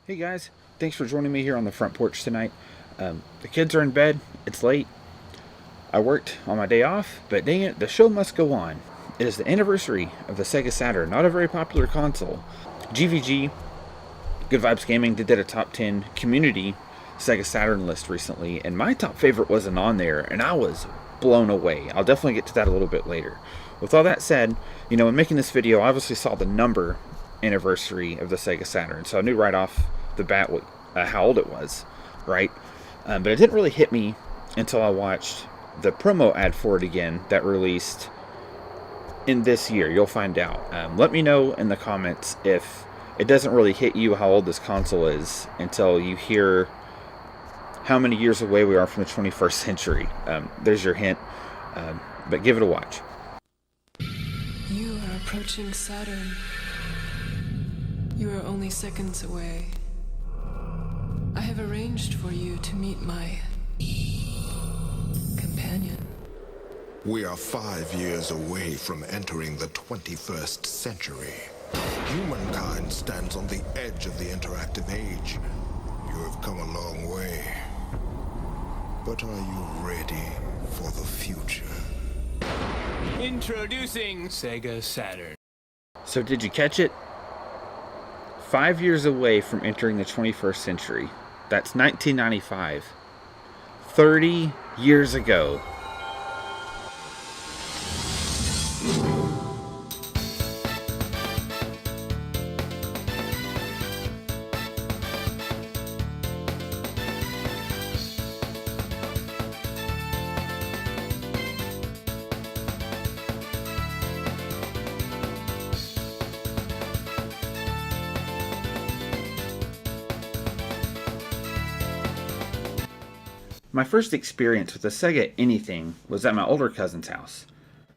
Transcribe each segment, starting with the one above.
Hey guys, thanks for joining me here on the front porch tonight. The kids are in bed, it's late. I worked on my day off, but dang it, the show must go on. It is the anniversary of the Sega Saturn, not a very popular console. GVG, Good Vibes Gaming, did a top 10 community Sega Saturn list recently, and my top favorite wasn't on there, and I was blown away. I'll definitely get to that a little bit later. With all that said, when making this video, I obviously saw the number anniversary of the Sega Saturn, so I knew right off the bat how old it was, right? But it didn't really hit me until I watched the promo ad for it again that released in this year. You'll find out. Let me know in the comments if it doesn't really hit you how old this console is until you hear how many years away we are from the 21st century. There's your hint, but give it a watch. You are approaching Saturn. You are only seconds away. I have arranged for you to meet my companion. We are 5 years away from entering the 21st century. Humankind stands on the edge of the interactive age. You have come a long way. But are you ready for the future? Introducing Sega Saturn. So did you catch it? 5 years away from entering the 21st century. That's 1995. 30 years ago. My first experience with a Sega anything was at my older cousin's house.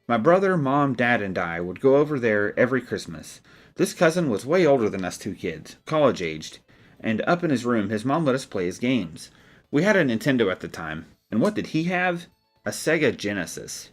My brother, mom, dad, and I would go over there every Christmas. This cousin was way older than us two kids, college aged, and up in his room his mom let us play his games. We had a Nintendo at the time, and what did he have? A Sega Genesis.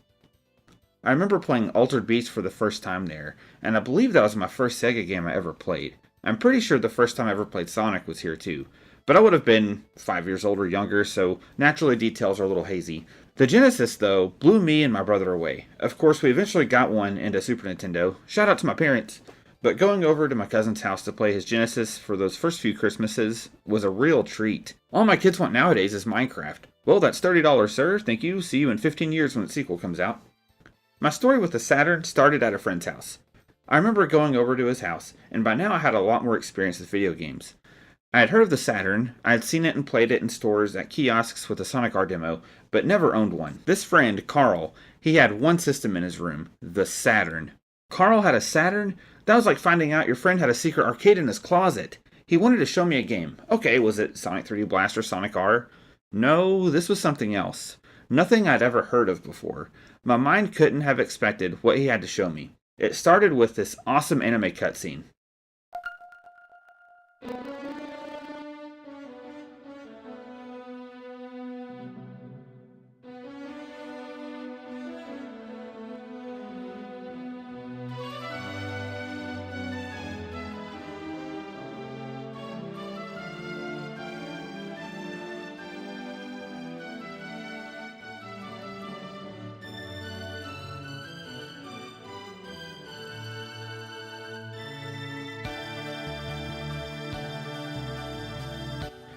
I remember playing Altered Beast for the first time there, and I believe that was my first Sega game I ever played. I'm pretty sure the first time I ever played Sonic was here too. But I would have been 5 years old or younger, so naturally details are a little hazy. The Genesis, though, blew me and my brother away. Of course, we eventually got one and a Super Nintendo. Shout out to my parents. But going over to my cousin's house to play his Genesis for those first few Christmases was a real treat. All my kids want nowadays is Minecraft. Well, that's $30, sir. Thank you. See you in 15 years when the sequel comes out. My story with the Saturn started at a friend's house. I remember going over to his house, and by now I had a lot more experience with video games. I had heard of the Saturn, I had seen it and played it in stores at kiosks with a Sonic R demo, but never owned one. This friend, Carl, he had one system in his room, the Saturn. Carl had a Saturn? That was like finding out your friend had a secret arcade in his closet. He wanted to show me a game. Okay, was it Sonic 3D Blast or Sonic R? No, this was something else. Nothing I'd ever heard of before. My mind couldn't have expected what he had to show me. It started with this awesome anime cutscene.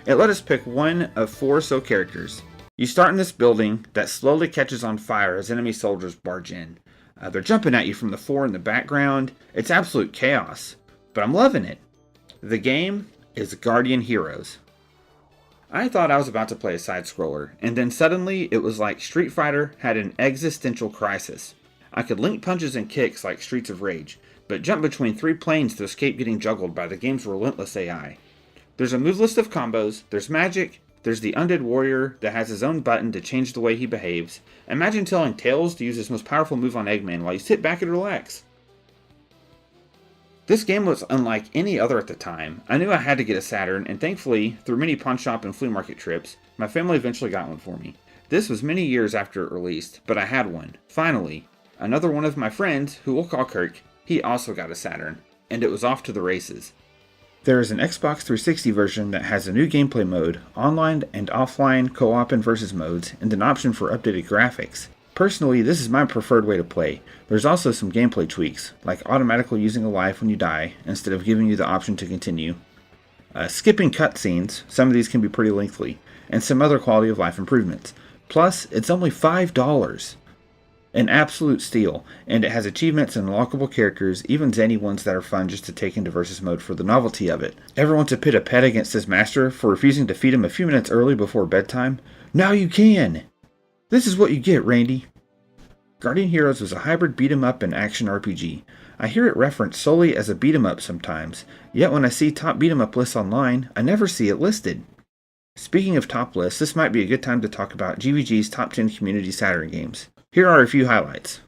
It let us pick one of four so characters. You start in this building that slowly catches on fire as enemy soldiers barge in. They're jumping at you from the floor in the background. It's absolute chaos, but I'm loving it. The game is Guardian Heroes. I thought I was about to play a side-scroller, and then suddenly it was like Street Fighter had an existential crisis. I could link punches and kicks like Streets of Rage, but jump between three planes to escape getting juggled by the game's relentless AI. There's a move list of combos, there's magic, there's the undead warrior that has his own button to change the way he behaves. Imagine telling Tails to use his most powerful move on Eggman while you sit back and relax. This game was unlike any other at the time. I knew I had to get a Saturn, and thankfully, through many pawn shop and flea market trips, my family eventually got one for me. This was many years after it released, but I had one. Finally, another one of my friends, who we'll call Kirk, he also got a Saturn, and it was off to the races. There is an Xbox 360 version that has a new gameplay mode, online and offline co-op and versus modes, and an option for updated graphics. Personally, this is my preferred way to play. There's also some gameplay tweaks, like automatically using a life when you die, instead of giving you the option to continue. Skipping cutscenes, some of these can be pretty lengthy, and some other quality of life improvements. Plus, it's only $5. An absolute steal, and it has achievements and unlockable characters, even zany ones that are fun just to take into versus mode for the novelty of it. Ever want to pit a pet against his master for refusing to feed him a few minutes early before bedtime? Now you can! This is what you get, Randy. Guardian Heroes was a hybrid beat-em-up and action RPG. I hear it referenced solely as a beat-em-up sometimes, yet when I see top beat-em-up lists online, I never see it listed. Speaking of top lists, this might be a good time to talk about GVG's top 10 community Saturn games. Here are a few highlights.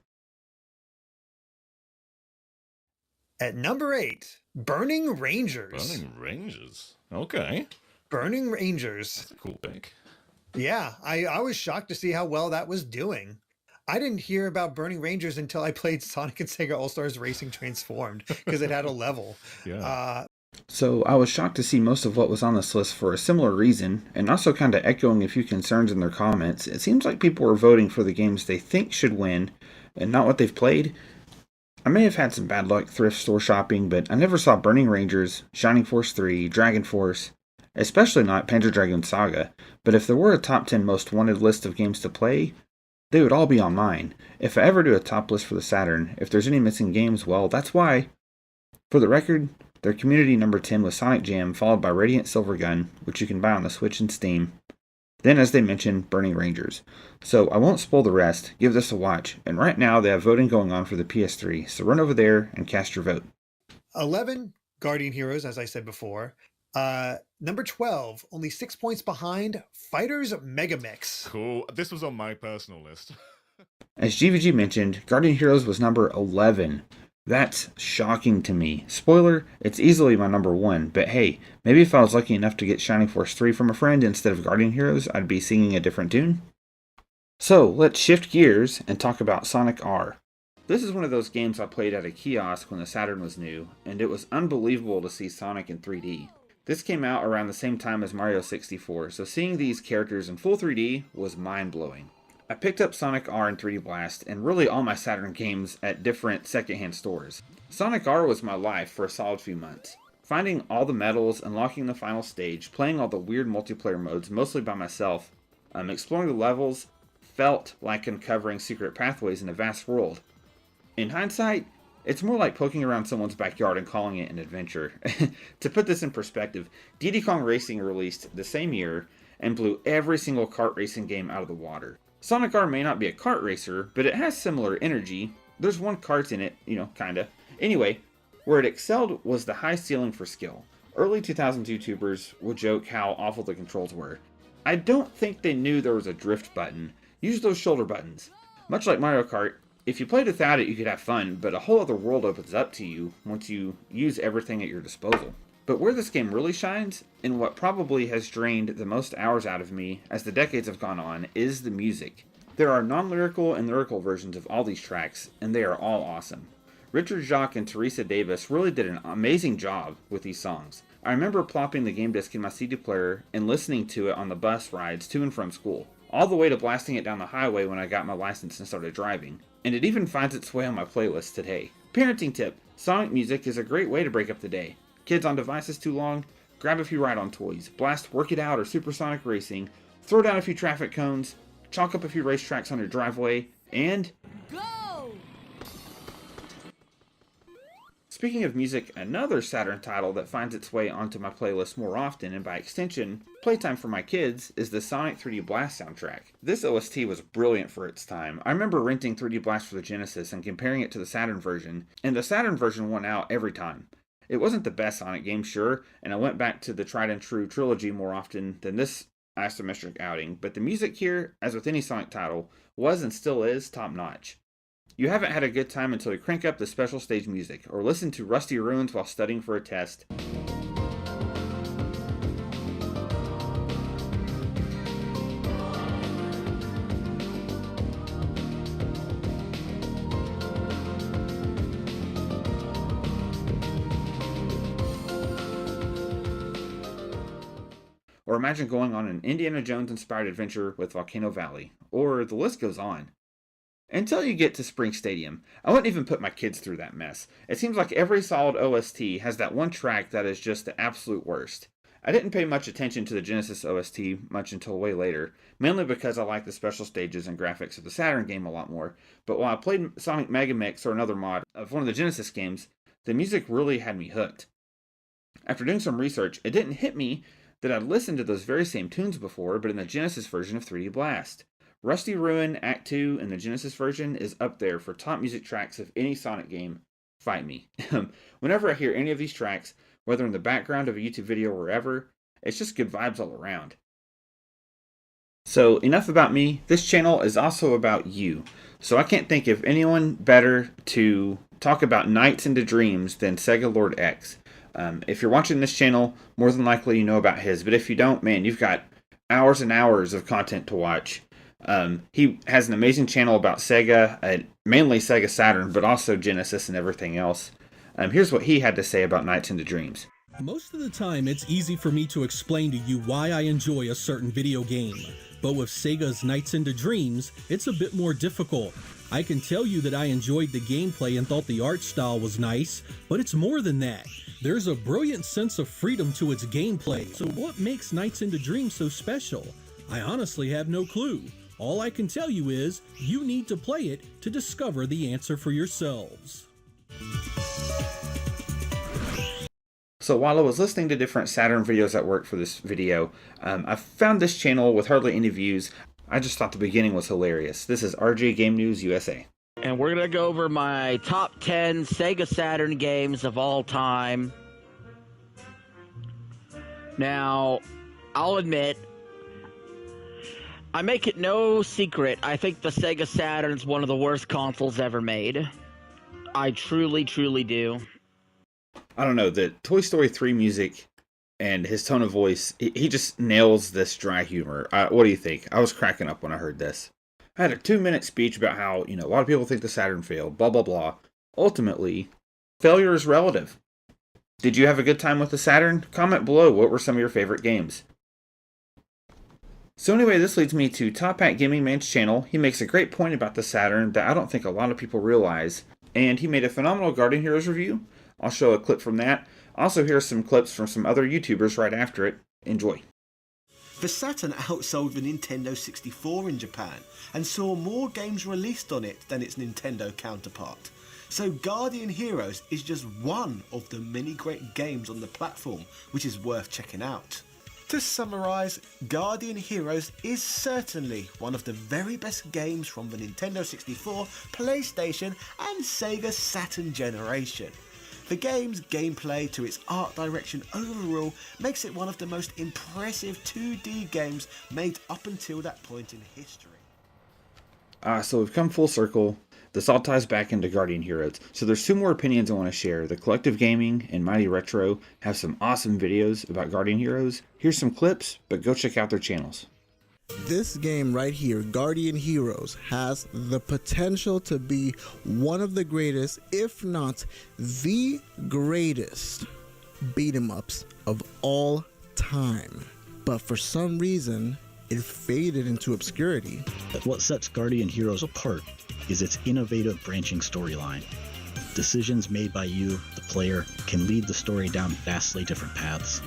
At number 8, Burning Rangers. Burning Rangers. Okay. Burning Rangers. That's a cool pick. Yeah, I was shocked to see how well that was doing. I didn't hear about Burning Rangers until I played Sonic and Sega All-Stars Racing Transformed, because it had a level. Yeah. So I was shocked to see most of what was on this list for a similar reason, and also kind of echoing a few concerns in their comments. It seems like people were voting for the games they think should win, and not what they've played. I may have had some bad luck thrift store shopping, but I never saw Burning Rangers, Shining Force 3, Dragon Force, especially not Panzer Dragoon Saga, but if there were a top 10 most wanted list of games to play, they would all be on mine. If I ever do a top list for the Saturn, if there's any missing games, well, that's why. For the record, their community number 10 was Sonic Jam, followed by Radiant Silvergun, which you can buy on the Switch and Steam. Then, as they mentioned, Burning Rangers. So I won't spoil the rest, give this a watch, and right now they have voting going on for the PS3, so run over there and cast your vote. 11, Guardian Heroes, as I said before. Number 12, only 6 points behind, Fighters Megamix. Cool. This was on my personal list. As GVG mentioned, Guardian Heroes was number 11. That's shocking to me. Spoiler, it's easily my number 1, but hey, maybe if I was lucky enough to get Shining Force 3 from a friend instead of Guardian Heroes, I'd be singing a different tune. So, let's shift gears and talk about Sonic R. This is one of those games I played at a kiosk when the Saturn was new, and it was unbelievable to see Sonic in 3D. This came out around the same time as Mario 64, so seeing these characters in full 3D was mind-blowing. I picked up Sonic R and 3D Blast, and really all my Saturn games at different secondhand stores. Sonic R was my life for a solid few months. Finding all the medals, unlocking the final stage, playing all the weird multiplayer modes mostly by myself, exploring the levels, felt like uncovering secret pathways in a vast world. In hindsight, it's more like poking around someone's backyard and calling it an adventure. To put this in perspective, Diddy Kong Racing released the same year and blew every single kart racing game out of the water. Sonic R may not be a kart racer, but it has similar energy. There's one kart in it, kinda. Anyway, where it excelled was the high ceiling for skill. Early 2000s YouTubers would joke how awful the controls were. I don't think they knew there was a drift button. Use those shoulder buttons. Much like Mario Kart, if you played without it you could have fun, but a whole other world opens up to you once you use everything at your disposal. But where this game really shines, and what probably has drained the most hours out of me as the decades have gone on, is the music. There are non-lyrical and lyrical versions of all these tracks, and they are all awesome. Richard Jacques and Teresa Davis really did an amazing job with these songs. I remember plopping the game disc in my CD player and listening to it on the bus rides to and from school, all the way to blasting it down the highway when I got my license and started driving. And it even finds its way on my playlist today. Parenting tip: Sonic music is a great way to break up the day. Kids on devices too long? Grab a few ride-on toys, blast Work It Out or Supersonic Racing, throw down a few traffic cones, chalk up a few racetracks on your driveway, and go! Speaking of music, another Saturn title that finds its way onto my playlist more often, and by extension, playtime for my kids, is the Sonic 3D Blast soundtrack. This OST was brilliant for its time. I remember renting 3D Blast for the Genesis and comparing it to the Saturn version, and the Saturn version won out every time. It wasn't the best Sonic game, sure, and I went back to the tried and true trilogy more often than this asymmetric outing, but the music here, as with any Sonic title, was and still is top notch. You haven't had a good time until you crank up the special stage music, or listen to Rusty Ruins while studying for a test. Or imagine going on an Indiana Jones inspired adventure with Volcano Valley. Or the list goes on. Until you get to Spring Stadium, I wouldn't even put my kids through that mess. It seems like every solid OST has that one track that is just the absolute worst. I didn't pay much attention to the Genesis OST much until way later, mainly because I like the special stages and graphics of the Saturn game a lot more, but while I played Sonic Mega Mix or another mod of one of the Genesis games, the music really had me hooked. After doing some research, it didn't hit me that I'd listened to those very same tunes before, but in the Genesis version of 3D Blast. Rusty Ruin Act 2 in the Genesis version is up there for top music tracks of any Sonic game. Fight me. Whenever I hear any of these tracks, whether in the background of a YouTube video or wherever, it's just good vibes all around. So enough about me. This channel is also about you. So I can't think of anyone better to talk about Nights into Dreams than Sega Lord X. If you're watching this channel, more than likely you know about his. But if you don't, man, you've got hours and hours of content to watch. He has an amazing channel about Sega, mainly Sega Saturn, but also Genesis and everything else. Here's what he had to say about Nights into Dreams. Most of the time, it's easy for me to explain to you why I enjoy a certain video game. But with Sega's Nights into Dreams, it's a bit more difficult. I can tell you that I enjoyed the gameplay and thought the art style was nice, but it's more than that. There's a brilliant sense of freedom to its gameplay. So what makes Nights into Dreams so special? I honestly have no clue. All I can tell you is, you need to play it to discover the answer for yourselves. So while I was listening to different Saturn videos at work for this video, I found this channel with hardly any views. I just thought the beginning was hilarious. This is RJ Game News USA. And we're going to go over my top 10 Sega Saturn games of all time. Now, I'll admit, I make it no secret, I think the Sega Saturn's one of the worst consoles ever made. I truly, truly do. I don't know, the Toy Story 3 music and his tone of voice, he just nails this dry humor. What do you think? I was cracking up when I heard this. I had a 2-minute speech about how, a lot of people think the Saturn failed, blah, blah, blah. Ultimately, failure is relative. Did you have a good time with the Saturn? Comment below what were some of your favorite games. So anyway, this leads me to Top Hat Gaming Man's channel. He makes a great point about the Saturn that I don't think a lot of people realize. And he made a phenomenal Guardian Heroes review. I'll show a clip from that. Also, here's some clips from some other YouTubers right after it. Enjoy. The Saturn outsold the Nintendo 64 in Japan and saw more games released on it than its Nintendo counterpart. So Guardian Heroes is just one of the many great games on the platform, which is worth checking out. To summarise, Guardian Heroes is certainly one of the very best games from the Nintendo 64, PlayStation and Sega Saturn generation. The game's gameplay to its art direction overall makes it one of the most impressive 2D games made up until that point in history. So we've come full circle. This all ties back into Guardian Heroes. So there's 2 more opinions I want to share. The Collective Gaming and Mighty Retro have some awesome videos about Guardian Heroes. Here's some clips, but go check out their channels. This game right here, Guardian Heroes, has the potential to be one of the greatest, if not the greatest, beat-em-ups of all time. But for some reason, it faded into obscurity. What sets Guardian Heroes apart is its innovative branching storyline. Decisions made by you, the player, can lead the story down vastly different paths.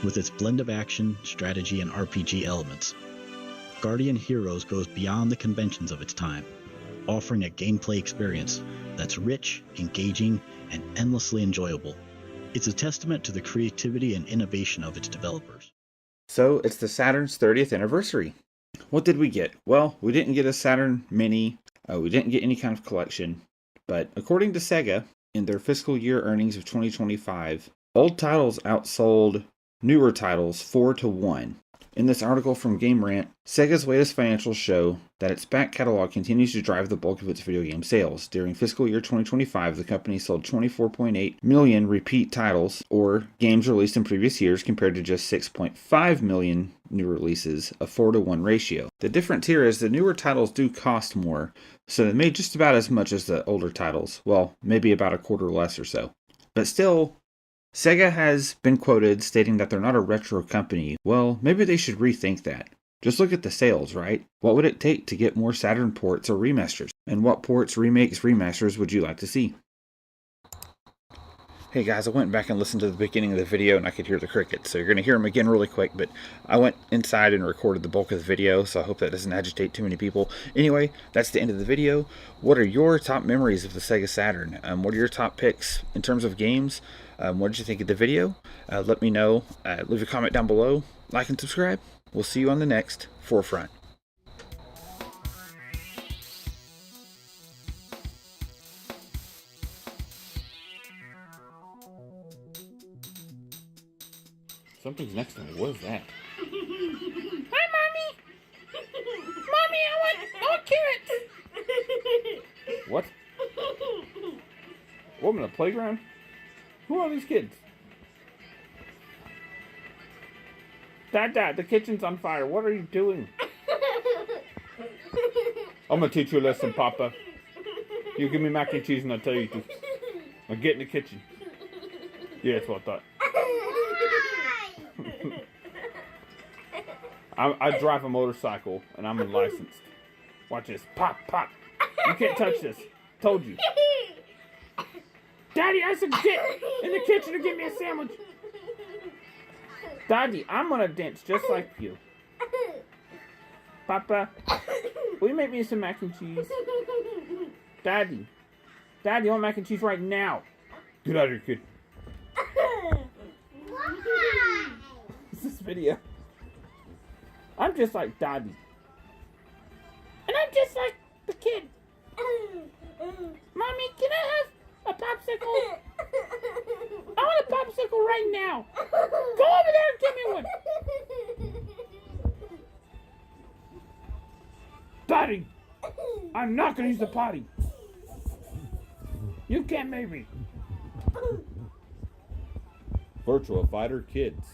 With its blend of action, strategy, and RPG elements, Guardian Heroes goes beyond the conventions of its time, offering a gameplay experience that's rich, engaging, and endlessly enjoyable. It's a testament to the creativity and innovation of its developers. So it's the Saturn's 30th anniversary. What did we get? Well, we didn't get a Saturn Mini. We didn't get any kind of collection. But according to Sega, in their fiscal year earnings of 2025, old titles outsold newer titles 4-1. In this article from Game Rant, Sega's latest financials show that its back catalog continues to drive the bulk of its video game sales. During fiscal year 2025, the company sold 24.8 million repeat titles, or games released in previous years, compared to just 6.5 million new releases, a 4-1 ratio. The difference here is the newer titles do cost more, so they made just about as much as the older titles. Well, maybe about a quarter less or so. But still, Sega has been quoted stating that they're not a retro company. Well, maybe they should rethink that. Just look at the sales, right? What would it take to get more Saturn ports or remasters? And what ports, remakes, remasters would you like to see? Hey guys, I went back and listened to the beginning of the video and I could hear the crickets, so you're going to hear them again really quick, but I went inside and recorded the bulk of the video, so I hope that doesn't agitate too many people. Anyway, that's the end of the video. What are your top memories of the Sega Saturn? What are your top picks in terms of games? What did you think of the video? Let me know. Leave a comment down below. Like and subscribe. We'll see you on the next Frorefront. Something's next to me. What is that? Hi, Mommy! Mommy, I want carrots! What? What, in a playground? Who are these kids? Dad, the kitchen's on fire. What are you doing? I'm gonna teach you a lesson, Papa. You give me mac and cheese and I'll tell you to. Now get in the kitchen. Yeah, that's what I thought. I drive a motorcycle and I'm unlicensed. Watch this. Pop, pop. You can't touch this. Told you. Daddy, I said get in the kitchen and get me a sandwich. Daddy, I'm gonna dance just like you. Papa, will you make me some mac and cheese? Daddy, I want mac and cheese right now. Get out of here, kid. What's this video? I'm just like Daddy. And I'm just like the kid. Mommy, can I have a popsicle? I want a popsicle right now. Go over there and give me one. Daddy, I'm not gonna use the potty. You can't make me. Virtual Fighter Kids.